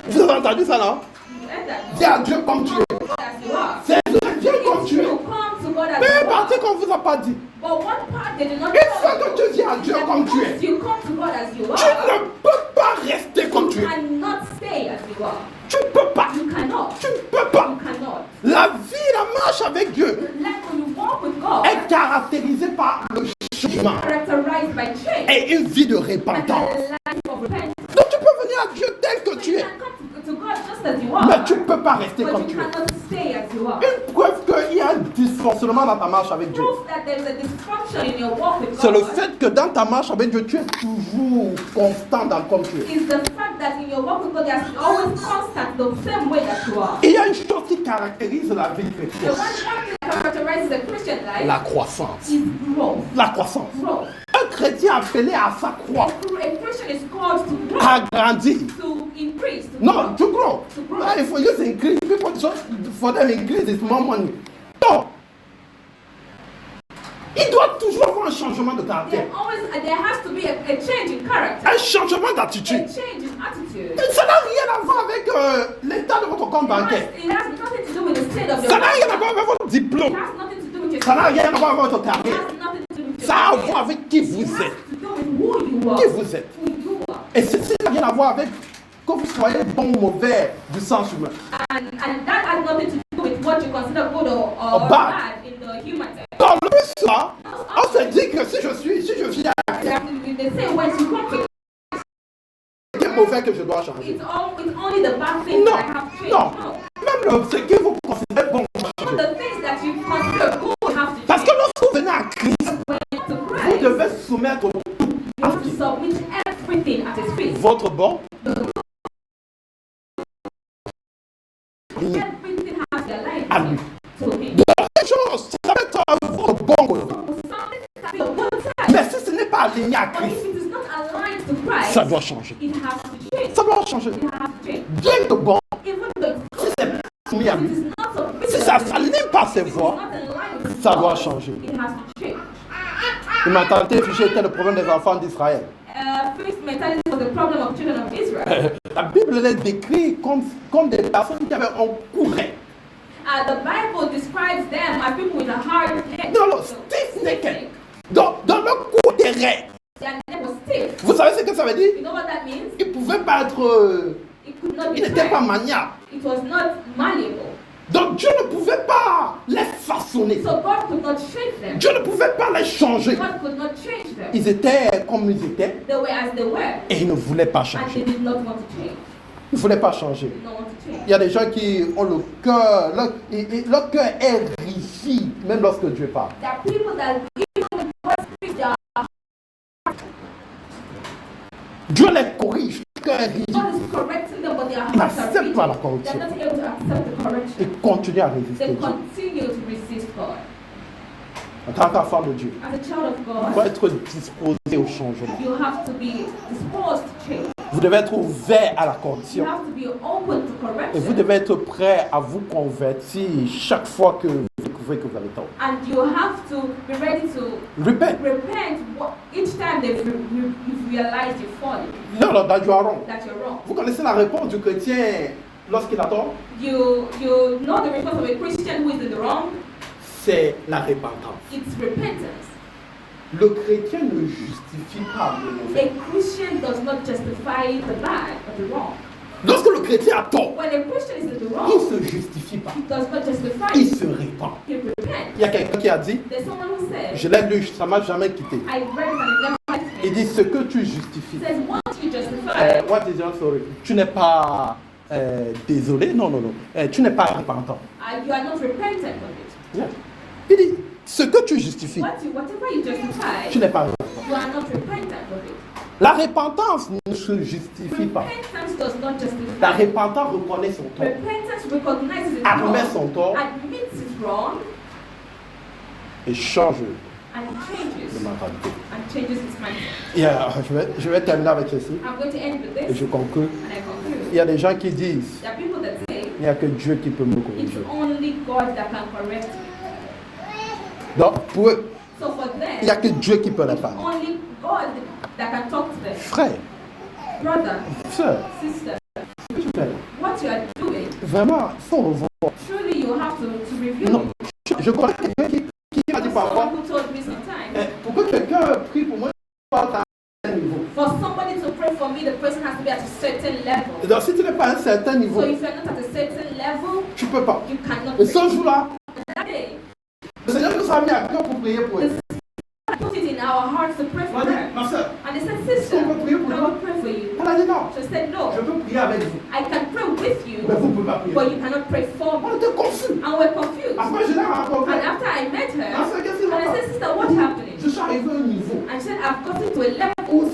Vous avez entendu ça, non? You heard that? Viens à Dieu comme tu es. Come to God as you are. C'est Dieu comme It's tu es. true. Come to God as Mais une you are. partie qu'on ne vous a pas dit. But one part they did not Une fois tell que you tu viens à Dieu that comme tu es, once you come to God as you tu are, ne peux pas rester comme tu you es. cannot stay as you are. Tu ne peux pas. You cannot. Tu ne peux pas. You cannot. La vie, la marche avec Dieu Like when you walk with God, est caractérisée par le changement characterized by change et une vie de and repentance. a life of repentance. Donc tu peux venir à Dieu tel que tu You es, can come to God just as you are, mais tu ne peux pas rester but comme you tu es. cannot stay as you are. Une preuve qu'il y a un dysfonctionnement dans ta marche avec Dieu. Proof that there is a dysfunction in your walk with C'est le God fait que dans ta marche avec Dieu, tu es toujours constant dans comme tu es. is the fact that in your walk with God, you are always constant, the same way that you are. Et il y a une chose qui caractérise la vie The chrétienne, one thing that characterizes a Christian life la croissance. is growth. La croissance. Growth. Un chrétien appelé à sa croix, A Christian is called to grow, à grandir. to increase, to Non, grow. to grow. To grow. Ah, il faut juste increase. People just, for them, increase is more money. Non. Il doit toujours avoir un changement de caractère. There has to be a change in character, Un changement a d'attitude. change in attitude. Et ça n'a rien à voir avec l'état de votre compte bancaire. It has nothing to do with the state of your Ça n'a life. rien à voir avec votre It diplôme. has nothing to do with your Ça n'a rien à voir avec votre It carrière. has nothing to do with your Ça a à career. voir avec qui vous It has êtes. to do with who you are. Qui vous êtes. Who you are. Et ceci n'a rien à voir avec que vous soyez bon ou mauvais du sens humain. And that has nothing to do with what you consider good or bad. bad in the human sense. Dans le plus ça, on se dit que si je viens à They say when you come to ce qui est mauvais que je dois changer. it's only the bad things Non, that I have to change. non. No. Même ce que vous considérez bon, vous doit All changer. the things that you consider good have to Parce que change. lorsque vous venez à Christ, When you come to vous Christ, devez soumettre you have to submit everything at His feet. votre bon. Everything has to align À lui. to Him. Quelque chose, ça va être votre bon côté. Something can be a good side, Mais si ce n'est pas aligné à but Christ, if it is not aligned to Christ, ça doit changer. it has to change. Ça doit changer. It has to change. Bien de bon, Even though si c'est pas soumis à it lui, is not submitted, si ça ne s'aligne pas ses it is voies, not in line with ça God, doit changer. it has to change. Une mentalité figée était le problème des enfants d'Israël. Fixed mentality was the problem of children of Israel. La Bible les décrit comme des personnes qui avaient un courant. The Bible describes them as people with a hard neck. Dans le stiff naked. Dans le cou terrain. Their neck was stiff. Vous savez ce que ça veut dire? You know what that means? Il ne pouvait pas être. It could not be Il n'était pas bent. maniable. It was not malleable. Donc Dieu ne pouvait pas les façonner. So God could not shape them. Dieu ne pouvait pas les changer. God could not change them. Ils étaient comme ils étaient They were as they were. et ils ne voulaient pas And they changer. did not want to change. Ils ne voulaient pas changer. They did not want to change. Il y a des gens qui ont le cœur, leur cœur est rigide, même lorsque Dieu parle. There are people that even when God speaks, they are Dieu les corrige, le cœur est rigide. God is correcting them, but their Ils hearts are n'acceptent rigid. pas la They're correction. not able to accept the correction. Ils continuent à résister They Dieu. continue to resist God. En tant qu'enfant de Dieu, As a child of il faut God, être disposé au changement. you have to be disposed to change. Vous devez être ouvert à la You correction. have to be open to Et vous correction. devez être prêt à vous convertir chaque fois que vous découvrez que vous avez tort. And you have to be ready to Repent. repent each time that you've realized you've fallen, No, that you are wrong. that you're wrong. Vous connaissez la réponse du chrétien lorsqu'il a tort? You know the response of a Christian who is in the wrong? C'est la repentance. It's repentance. Le chrétien ne justifie pas le mauvais. A Christian does not justify the bad or the wrong. Lorsque le chrétien a tort, When a Christian is in the il wrong, ne se justifie pas. he does not justify Il it. se répand. He repents. Il y a quelqu'un qui a dit, There's someone who says, je l'ai lu, ça m'a jamais quitté. I read it and it never left me. Il dit, ce que tu justifies. It says, what you justify, What is your sorry? Tu n'es pas désolé? Non. Tu n'es pas repentant. you are not repentant of it. Yeah. Il dit, ce que tu justifies, Whatever you justify, tu n'es pas repentant. you are not repentant of it. La repentance ne se justifie pas. Repentance does not justify. La repentance reconnaît son tort, Repentance recognizes its admet wrong, son tort admits it's wrong, et change and de changes mentalité. its mindset. Yeah, je vais terminer avec ceci I'm going to end with et this, je conclue. and I conclude. Il y a des gens qui disent, There are people that say, il n'y a que Dieu qui peut me it's corriger. only God that can correct me. Donc, pour eux, So for il n'y a them, que Dieu qui peut les parler. only God that can talk to them. Frère, Brother, sœur, sister, ce que tu fais là, what you are doing, vraiment, il faut revoir. truly you have to review. Non, je connais quelqu'un qui m'a dit parfois, Someone who told me sometimes, pour que quelqu'un prie pour moi, il faut être à un niveau. for somebody to pray for me, the person has to be at a certain level. Donc, si tu n'es pas à un certain niveau, So if you're not at a certain level, tu ne peux pas. you cannot Et pray. ce jour-là, That day, le Seigneur nous a mis à cœur pour prier pour elle. God put it in our hearts to pray for her. Ma soeur, And they said, sister, I will pray for you. elle a dit non, She said, je no, peux prier avec vous, I can pray with you, mais vous ne pouvez pas prier. but you cannot pray for me. On était confus. And we're confused. Après, je l'ai rencontré. And after I met Ma her, soeur, qu'est-ce qui and va I pas? said, sister, what's happening? Je suis arrivé à un niveau And she said, I've gotten to a level où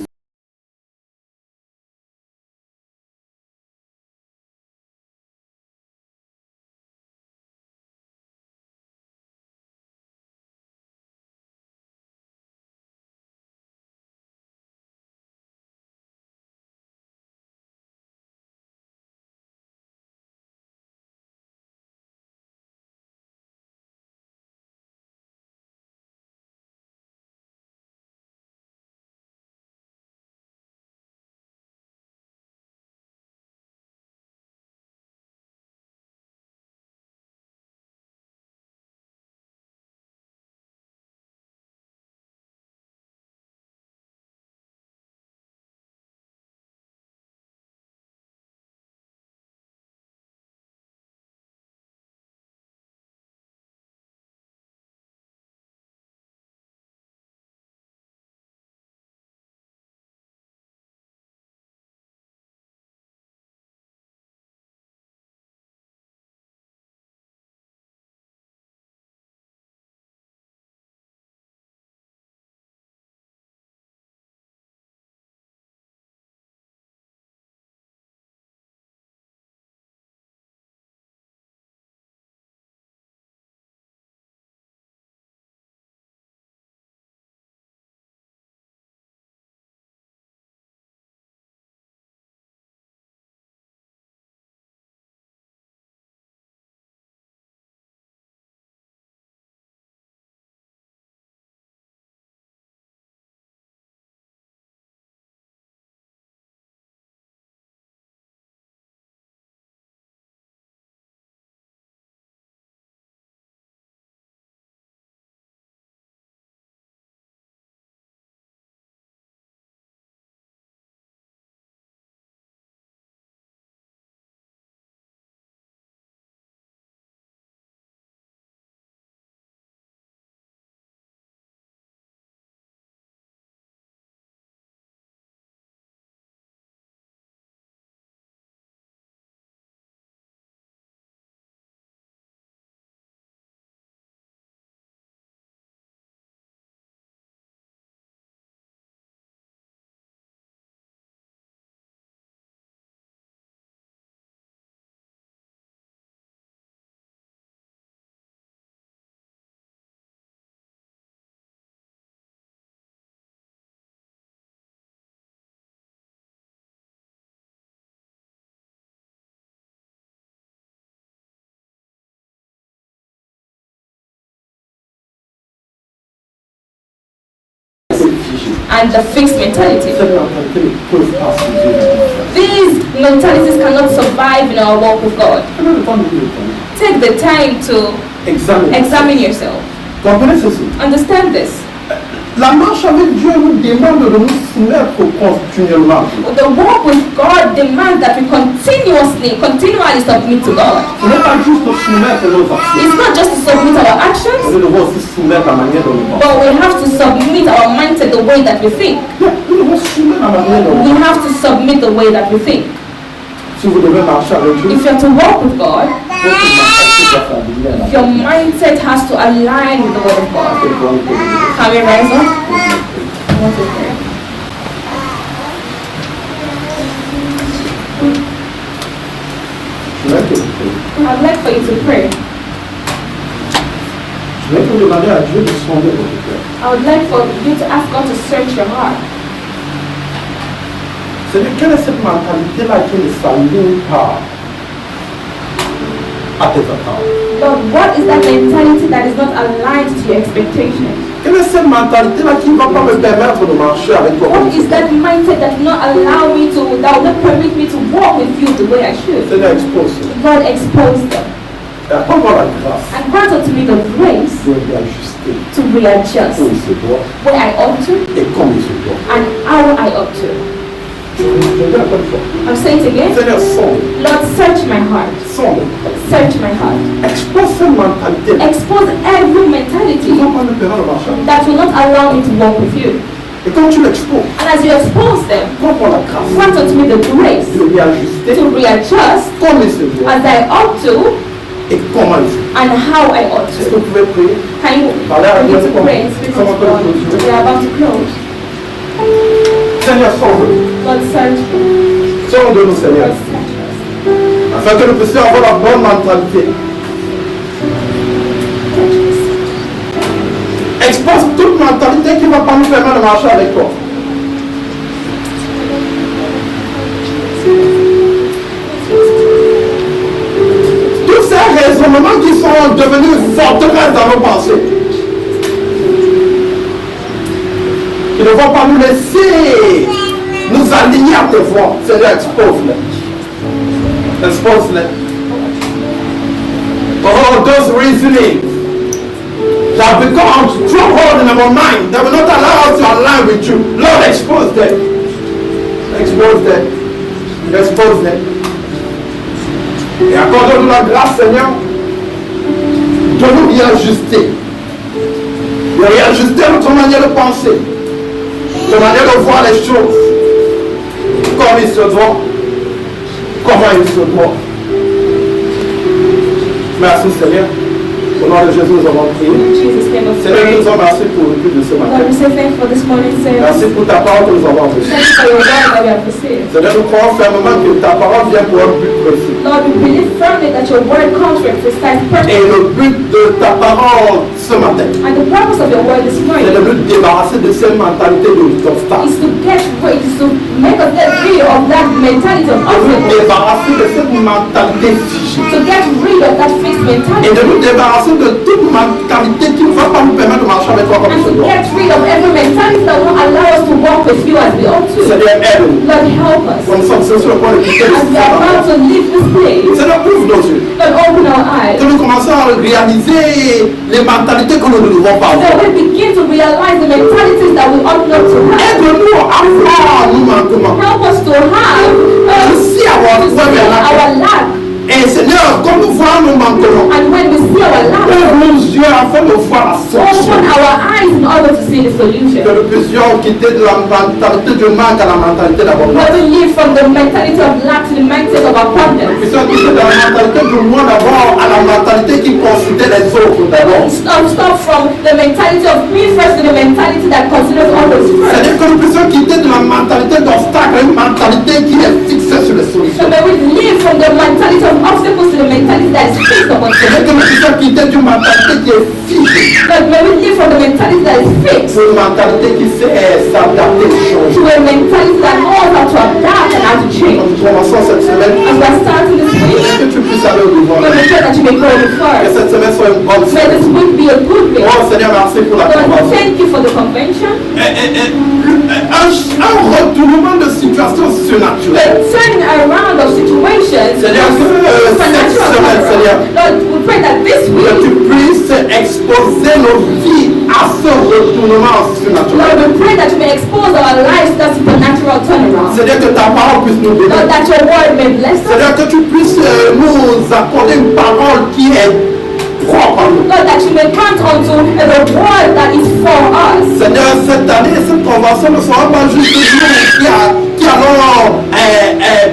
and the fixed mentality. cette mentalité ne peut pas se vivre. these mentalities cannot survive in our walk with God. Prenez le temps de lire le temps. Take the time to examine yourself. Comprenez ceci. Understand this. La marche avec Dieu nous demande de nous soumettre continuellement. The walk with God demands that we continually submit to God. Ce n'est pas juste de soumettre nos actions. It's not just to submit our actions, Nous devons aussi soumettre la manière dont nous pensons. but we have to submit our mindset the way that we think. Nous devons soumettre la manière dont nous We have to submit the way that we think. Si vous devez marcher avec Dieu, If you are to walk with God, votre mindset doit s'aligner à la your mindset has to align with the word of God. Can we rise up? I want to pray. Je vais te prier. I'd like for you to pray. Je vais te demander à Dieu de sonder votre cœur. I would like for you to ask God to search your heart. C'est quelle est cette mentalité-là qui ne s'aligne pas à tes attentes? Lord, what is that mentality that is not aligned to your expectations? Quelle est cette mentalité-là qui ne va pas me permettre de marcher avec toi? What is that mindset that will not allow me to, that will not permit me to walk with you the way I should? Seigneur, expose. Lord, expose them. Et accorde-moi la grâce And grant unto me the grace de réajuster to readjust où il se doit where I ought to et comme il se doit. and how I ought to. Je dis encore une fois. I'm saying it again. Seigneur, sonde. Lord, search my heart. Sonde. Search my heart. Expose cette mentalité Expose every qui mentality ne va pas me permettre de marcher avec toi. that will not allow me to walk with you. Et quand tu l'exposes, And as you expose them, accorde-moi la grâce grant unto me the grace de réajuster to readjust comme il se doit as I ought to et comment il se doit. and how I ought Est-ce que to. vous pouvez prier? Can you begin to pray and speak to God? We are about to close. Seigneur, sonde. Lord, search me. Sonde-nous, Seigneur, Lord, search us. afin que nous puissions avoir la bonne mentalité. Expose toute mentalité qui ne va pas nous permettre de marcher avec toi. Tous ces raisonnements qui sont devenus forteresses dans nos pensées, qui ne vont pas nous laisser nous aligner à tes voies. Seigneur, expose-les. Expose-les. Oh, those reasonings that become stronghold in our mind that will not allow us to align with you. Lord, expose them. Expose them. Expose them. Et accorde-nous la grâce, Seigneur, de nous réajuster. De réajuster notre manière de penser, notre manière de voir les choses, comme il se doit, comment il se doit. Merci, Seigneur. Au nom de Jésus, nous avons prié. Jesus came of Seigneur, nous prayer. nous remercions pour le culte de ce Lord, matin. we say thank you for this morning service. Merci pour ta parole que nous avons reçue. Thank you for your word that we have received. Seigneur, nous croyons fermement que ta parole vient pour un but précis. Lord, we believe firmly that your word comes for a precise Et purpose. le but de ta parole ce matin, And the purpose of your word this c'est morning de nous débarrasser de cette mentalité d'obstacle. is to get rid, is to make us get rid of that mentality of De nous obstacles. débarrasser de cette mentalité figée. To get rid of that fixed Et mentality. de nous débarrasser de toute mentalité qui ne va pas nous permettre de marcher avec toi comme And il se to doit. get rid of every mentality that will allow us to walk with you as we ought to. Seigneur, aide-nous. Lord, help us. Comme nous sommes sur le point de quitter As we are about to leave this place, Seigneur, ouvre nos yeux. Lord, open our eyes. Que nous commençons à réaliser les mentalités que nous ne devons pas avoir. So we begin to realize the mentalities that we ought not to have. Aide-nous à voir nos manquements. Help us to have To see our to see our lack. Et Seigneur, comme nous voyons nos manquements, And when we see our lack, ouvre nos yeux afin de voir la solution. open our eyes in order to see the Que solution. nous puissions quitter de la mentalité du manque à la mentalité d'abondance. Let me live from the mentality of lack to the mindset of Que nous abundance. puissions quitter de la mentalité du moi d'abord à la mentalité qui considère les autres d'abord. Stop from the mentality of me first to the mentality that considers others first. C'est-à-dire que nous puissions quitter de la mentalité d'obstacle à une mentalité qui est fixée sur les So solutions. may we live from the mentality of obstacles to the mentality that is fixed upon C'est-à-dire que nous puissions quitter d'une mentalité qui est figée But may we live from the mentality that is fixed pour une mentalité qui sait s'adapter aux choses. to a mentality that knows how to adapt and how to change. Nous commençons cette semaine. As we are starting this week, Que tu puisses aller au devant. we pray that you may go before Que us. cette semaine soit une bonne May semaine. this week be a good week. Oh Seigneur, merci pour la Lord, convention. thank you for the convention. Un un retournement de situation surnaturelle. The turning around of situations. Seigneur, cette semaine, Seigneur, Lord, we pray that this que week, tu puisses exposer nos vies à ce retournement surnaturel. Lord, we pray that you may expose our lives to that supernatural turnaround. Seigneur, que ta parole puisse nous bénir. Lord, that your word may bless us. Seigneur, que tu puisses nous accorder une parole qui est propre à nous. Lord, that you may grant unto the word that is for us. Seigneur, cette année, cette convention ne sera pas juste nous qui allons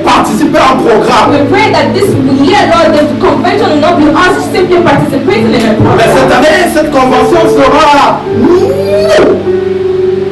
participer à un programme. We pray that this year, Lord, the convention will not be us simply participating in a Mais cette program. année, cette convention sera nous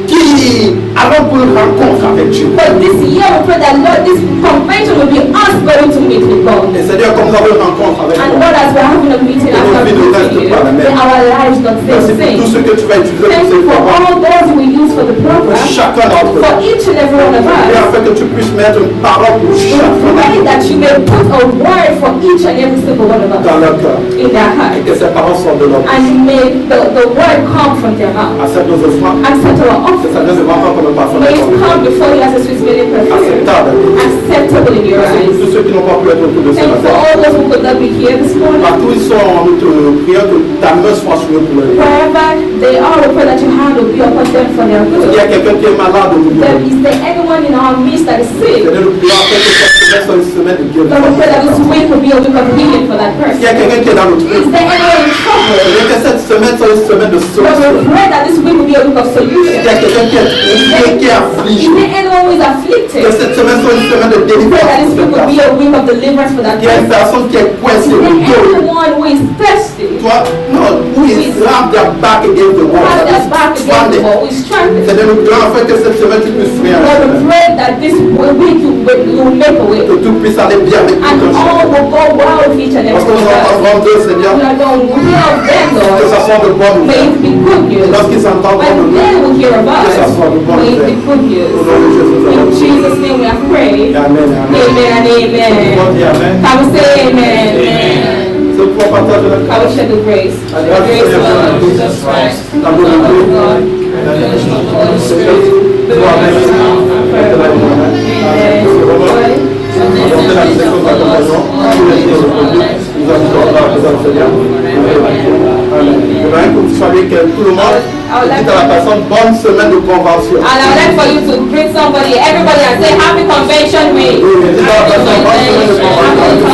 qui allons pour une rencontre avec Dieu. But this year, we pray that, Lord, this convention will be us going to meet with God. Et Seigneur, comme nous avons une rencontre avec And toi, Lord, as we're having a meeting after meeting you, may our lives not stay merci the pour tout same. ce que tu vas utiliser pour Thank ces you for programmes, all those we use for the program, chacun d'entre for eux. each and every one of Et us. afin que tu puisses mettre une parole pour We chacun pray d'entre that you may put a word for each and every single one of eux us dans leur cœur. in their Et heart. que ces paroles sortent de leur bouche. And may the word come from their mouth. Accepte nos offrandes. Accept our Que ça offering. vienne devant toi comme un parfum May it d'accord. come before you as a sweet smelling perfume. Acceptable. Acceptable in your Merci pour eyes. tous ceux qui n'ont pas pu être autour de ce Thank you for matin. all those who could not be here this morning. Partout ils sont, nous te prions que ta main soit sur eux pour leur aider. Wherever they are, we pray that your hand will be upon them for their Il y good. a quelqu'un qui est malade au milieu. Is there anyone in our midst that is sick? Seigneur, nous prions afin que cette semaine soit une semaine de Lord, we pray that guérison. this week will be a week of healing for that Il y a person. quelqu'un qui est dans le Is truc. there anyone in trouble? Seigneur, que cette semaine soit une semaine de Lord, solution. we pray that this week will be a week of Il y solution. a quelqu'un qui est triste, qui est affligé. Is there anyone who is Que afflicted? cette semaine soit une semaine de We pray that this week will be délivrance. a week of deliverance for that Il y a une person. personne qui est Is coincée there au dos. anyone who is thirsty? Toi, non, who is wrapped their back against the wall. Has their back against the Standing. wall, who is struggling? Seigneur, nous prions afin que cette semaine tu puisses faire. Lord, we pray that this week you will make a way. Que tout puisse aller bien avec And tout un all chacun. will go well with each and every Parce que one nous of us. entendrons d'eux, Seigneur, We are going to hear of them, que Lord. ça soit de bonnes May nouvelles. it be good Et news. lorsqu'ils s'entendront de When nous, they will hear of que ça us, soit de bonnes may it be nouvelles. good Au news. nom de Jésus, nous In avons prié. Jesus' name we have prayed. Amen, amen. Amen and amen. Tout dit amen. Can we say amen? Amen. C'est pour partager la Can we share the grace? The grace of our Lord Jesus Christ, the la love of volonté, God, la the fellowship of the Holy Seigneur, Spirit, be with toi, us Amen. now and forevermore. Amen. Surely, goodness and mercy shall follow us all the days of our lives. Nous allons la présence du Seigneur. Amen. Je voudrais que vous soyez que tout le monde dites à la personne bonne semaine de convention. And I would like for you to greet somebody, everybody, and say happy convention week. Oui, dites à la personne bonne semaine de convention.